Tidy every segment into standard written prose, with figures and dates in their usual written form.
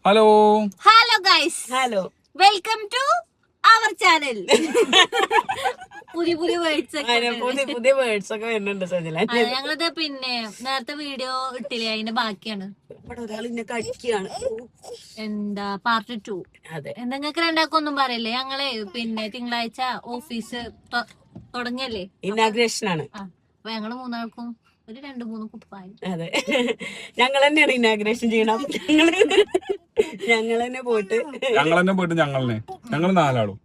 Hello hello guys, hello, welcome to our channel. പുതിയ പുതിയ words പുതിയ വേർഡ്സ് ഒക്കെ വരുന്നുണ്ട് സജല. ഞങ്ങളിത് പിന്നെ നേരത്തെ വീഡിയോ ഇട്ടില്ലേ, അതിന്റെ ബാക്കിയാണ്. ഇവിടെ ഒരാൾ ഇന്നെ കടിക്കുകയാണ്. എന്താ പാർട്ട് 2. അതെ, നിങ്ങൾക്ക് രണ്ടാക്കൊന്നും പറയല്ലേ, ഞങ്ങള് പിന്നെ തിങ്കളാഴ്ച ഓഫീസ് തുടങ്ങിയല്ലേ, ഇനാഗ്രേഷൻ ആണ്. അപ്പൊ ഞങ്ങള് മൂന്നാൾക്കും ഒരു 2-3 കുപ്പായി. അതെ, ഞങ്ങൾ തന്നെയാണ് ഇനാഗ്രേഷൻ ചെയ്യണം. ഞങ്ങൾ തന്നെ പോയിട്ട് ഞങ്ങൾ 4 ആളും.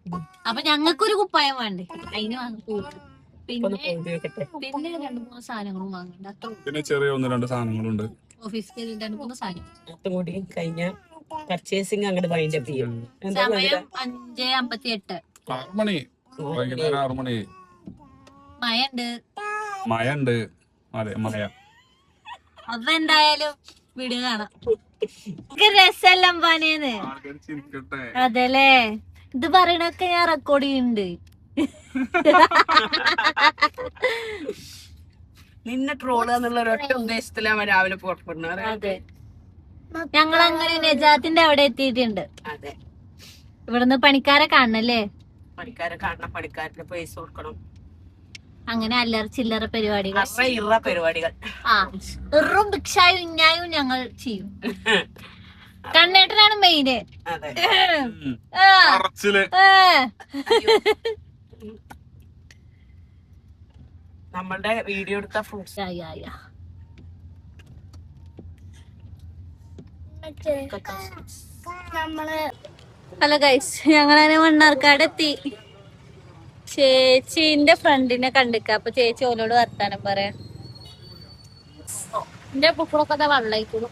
അപ്പൊ ഞങ്ങൾക്കൊരു കുപ്പായം വേണ്ടേ, അതിന് വാങ്ങിപ്പോട്ട് പിന്നെ 2-3 സാധനങ്ങളും വാങ്ങണ്ട. അത്ര പിന്നെ ചെറിയ 1-2 സാധനങ്ങളുണ്ട്. ഓഫീസിൽ 2-3 സാധനം. അതും കൂടി കഴിഞ്ഞ പർച്ചേസിങ് അങ്ങോട്ട് വൈൻഡ് അപ്പ് ചെയ്യും. സമയം 5:58. 6 മണി, വൈകുന്നേരം 6 മണി. മഴയുണ്ട്. അതെ, മഴ. അപ്പൊ എന്തായാലും വീഡിയോ കാണാം. രസെല്ലാം പനേന്ന്. അതല്ലേ, ഇത് പറയണൊക്കെ ഞാൻ റെക്കോർഡ് ചെയ്യുന്നുണ്ട്. നിന്നെ ട്രോള് എന്നുള്ള ഒരൊറ്റ ഉദ്ദേശത്തിലാണ് രാവിലെ പുറപ്പെടുന്നത്. അതെ, ഞങ്ങൾ അങ്ങനെ നജാത്തിന്റെ അവിടെ എത്തിയിട്ടുണ്ട്. അതെ, ഇവിടുന്ന് പണിക്കാരെ കാണണല്ലേ, പണിക്കാരെ കാണണം, പണിക്കാർക്ക് പൈസ കൊടുക്കണം, അങ്ങനെ അല്ലറ ചില്ലറ പരിപാടികൾ, പരിപാടികൾ. ഇറും ഭിക്ഷായും ഇഞ്ഞായും ഞങ്ങൾ ചെയ്യും. കണ്ണേട്ടനാണ് മെയിന്. അതെ, നമ്മളുടെ വീഡിയോ എടുത്ത ഫ്രൂട്ട്സ്. ഹലോ ഗൈസ്, ഞങ്ങളങ്ങനെ മണ്ണാർക്കാട് എത്തി. ചേച്ചിന്റെ ഫ്രണ്ടിനെ കണ്ടിക്ക, അപ്പൊ ചേച്ചി ഓലോട് വർത്താനം പറയാ. എന്റെ പുക്കളൊക്കെ വെള്ളയിക്കൂടും.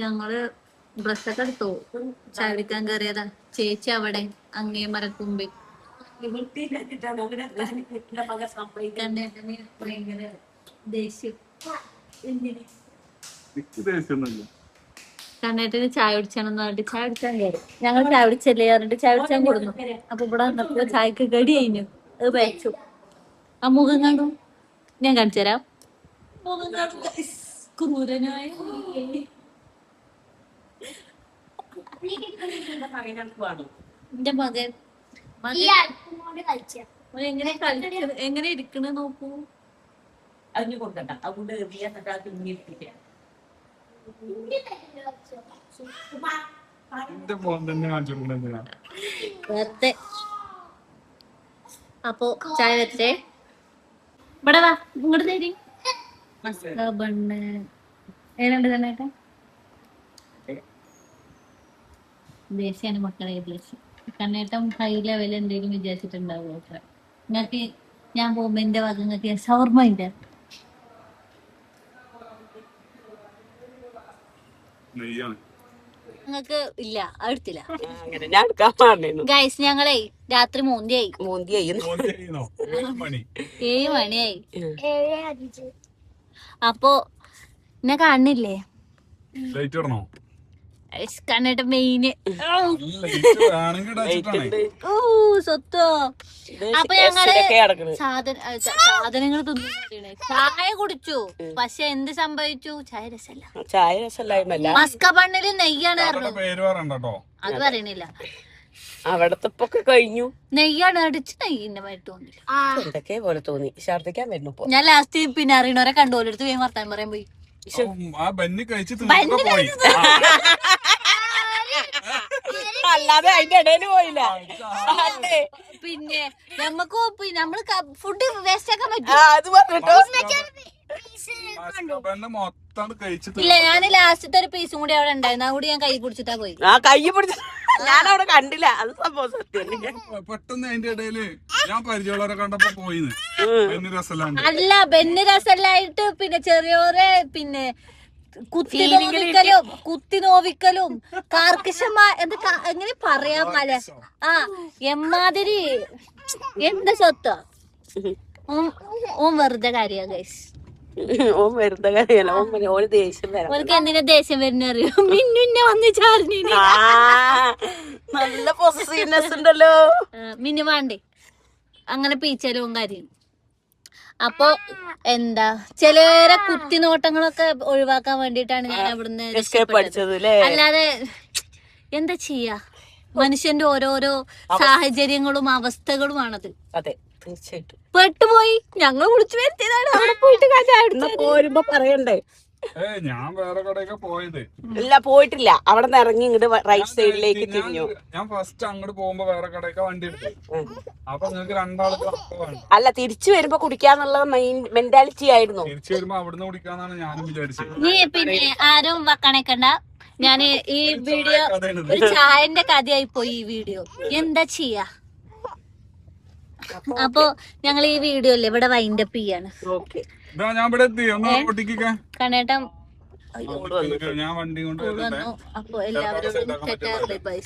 ഞങ്ങള് ഡ്രസ്സൊക്കെ എടുത്തു, ചാടിക്കാൻ കയറിയതാ. ചേച്ചി അവിടെ അങ്ങേ മരക്കുമ്പിൽ. ഭയങ്കര ദേഷ്യം. കണ്ണേട്ടിന് ചായ കുടിച്ചാണെന്ന് പറഞ്ഞിട്ട് ചായ കുടിച്ചാൻ കയറി. ഞങ്ങൾ ചായ കുടിച്ചല്ലേ പറഞ്ഞിട്ട് ചായ കുടിച്ചാൻ കൊടുന്നു. അപ്പൊ ഇവിടെ വന്നപ്പോ ചായക്ക് കടി കഴിഞ്ഞു. അത് വെച്ചു. ആ മുഖം കണ്ടു, ഞാൻ കാണിച്ചു തരാം. മുഖം കണ്ടു, ക്രൂരനായ എന്റെ മകൻ. എങ്ങനെ ഇരിക്കണ നോക്കൂ. അതിന് കൊടുക്കണ്ട, അതുകൊണ്ട് അപ്പൊ ചായ വെച്ചേ. ഇവിടെ വാ, ഇങ്ങോട്ട് തരി. ഏതുണ്ട് തന്നെ ദേശീയാണ് മക്കളെ. കണ്ണേട്ടം ഹൈ ലെവൽ എന്തെങ്കിലും വിചാരിച്ചിട്ടുണ്ടാവുമോ? നിങ്ങൾക്ക് ഞാൻ പോകുമ്പോ എന്റെ വക നിങ്ങൾക്ക് ഷവർമ്മ നിങ്ങൾക്ക് ഇല്ല, അടുത്തില്ല. ഗൈസ്, ഞങ്ങളെ രാത്രി 7 മണിയായി. അപ്പൊ എന്നെ കാണുന്നില്ലേ? കണ്ണേട്ട മെയിന് സ്വത്തോ. അപ്പൊ ഞങ്ങള് സാധനങ്ങൾ തിന്നു, ചായ കുടിച്ചു. പക്ഷെ എന്ത് സംഭവിച്ചു? ചായ രസമല്ല. മസ്ക ബണ്ണില് നെയ്യാണ്. അത് പറയണില്ല, അവിടത്തെ കഴിഞ്ഞു. നെയ്യാണ് അടിച്ച് നെയ്യിന്റെ മാതിരി തോന്നില്ല. പോലെ തോന്നി. ഛർദിക്കാൻ വരുന്നു. ഞാൻ ലാസ്റ്റ് പിന്നെ അറിയണവരെ കണ്ടോലെടുത്ത് വേഗം വർത്താനം പറയാൻ പോയി. അല്ലാതെ അതിന്റെ ഇടയിൽ പോയില്ല. പിന്നെ നമ്മള് ഫുഡ് വേസ്റ്റ് ആക്കാൻ പറ്റും. അത് പറഞ്ഞിട്ടോ ഇല്ല, ഞാൻ ലാസ്റ്റത്തെ ഒരു പീസും കൂടി അവിടെ ഉണ്ടായിരുന്നു. അതുകൂടി ഞാൻ കൈ പിടിച്ചിട്ടാ പോയി. കൈ പിടിച്ച ഞാൻ അവിടെ കണ്ടില്ല. അത് സംഭവം സത്യം. പെട്ടെന്ന് അതിന്റെ ഇടയില് ഞാൻ പരിചയമുള്ളവരെ കണ്ടപ്പോ പോയിന്ന്. അല്ല, ബെന്ന് രസല്ലായിട്ട് പിന്നെ ചെറിയോരെ പിന്നെ കുത്തി നോവിക്കലും എങ്ങനെ പറയാൻ മല എമ്മാതിരി എന്താ സ്വത്ത. ഓൻ വെറുതെ കാര്യ ഗൈസ്. ഓൻ വെറുതെ കാര്യല്ല. ഓന് ദേഷ്യം വരാം. ഓനക്ക് എന്തിനാ ദേഷ്യം വരുന്ന അറിയോ? മിന്നുന്നെ വന്ന് ചാർന്നിന് നല്ല പോസസീവ്നെസ് ഉണ്ടല്ലോ. മിന്നു വേണ്ടേ അങ്ങനെ പീച്ചലും കാര്യം. അപ്പൊ എന്താ ചിലരെ കുത്തിനോട്ടങ്ങളൊക്കെ ഒഴിവാക്കാൻ വേണ്ടിട്ടാണ് ഞാൻ അവിടുന്ന് പഠിച്ചത് അല്ലേ? അല്ലാതെ എന്താ ചെയ്യാ, മനുഷ്യന്റെ ഓരോരോ സാഹചര്യങ്ങളും അവസ്ഥകളുമാണത്. അതെ, തീർച്ചയായിട്ടും പെട്ടുപോയി. ഞങ്ങൾ വിളിച്ചു വരുത്തിയതാണ്. അവിടെ പോയിട്ട് പോരുമ്പോ പറയണ്ടേ? ഞാൻ വേറെ കടയൊക്കെ പോയത് ഇല്ല, പോയിട്ടില്ല. അവിടെ നിന്ന് ഇറങ്ങി ഇങ്ങോട്ട് റൈറ്റ് സൈഡിലേക്ക് തിരിഞ്ഞു. ഞാൻ ഫസ്റ്റ് അങ്ങോട്ട് പോകുമ്പോ വേറെ കടയൊക്കെ വണ്ടി എടുത്തു. അപ്പൊ നിങ്ങൾക്ക് രണ്ടാൾക്ക് വേണം. അല്ല, തിരിച്ചു വരുമ്പോ കുടിക്കാന്നുള്ള മെന്റാലിറ്റി ആയിരുന്നു. തിരിച്ചു വരുമ്പോ അവിടുന്ന് കുടിക്കാന്നാണ് ഞാനും വിചാരിച്ചത്. നീ പിന്നെ ആരും വക്കണേക്കണ്ട. ഞാന് ഈ വീഡിയോ ഒരു ചായന്റെ കഥയായി പോയി ഈ വീഡിയോ. എന്താ ചെയ്യാ? അപ്പൊ ഞങ്ങൾ ഈ വീഡിയോ അല്ലേ ഇവിടെ വൈൻഡപ്പ് ചെയ്യാണ്. ഞാൻ ഇവിടെ എത്തി. ഒന്ന് പൊട്ടിക്കാൻ കണ്ണേട്ടം ഞാൻ വണ്ടി കൊണ്ട് വന്നു. അപ്പൊ എല്ലാവരും ബൈ ബൈ.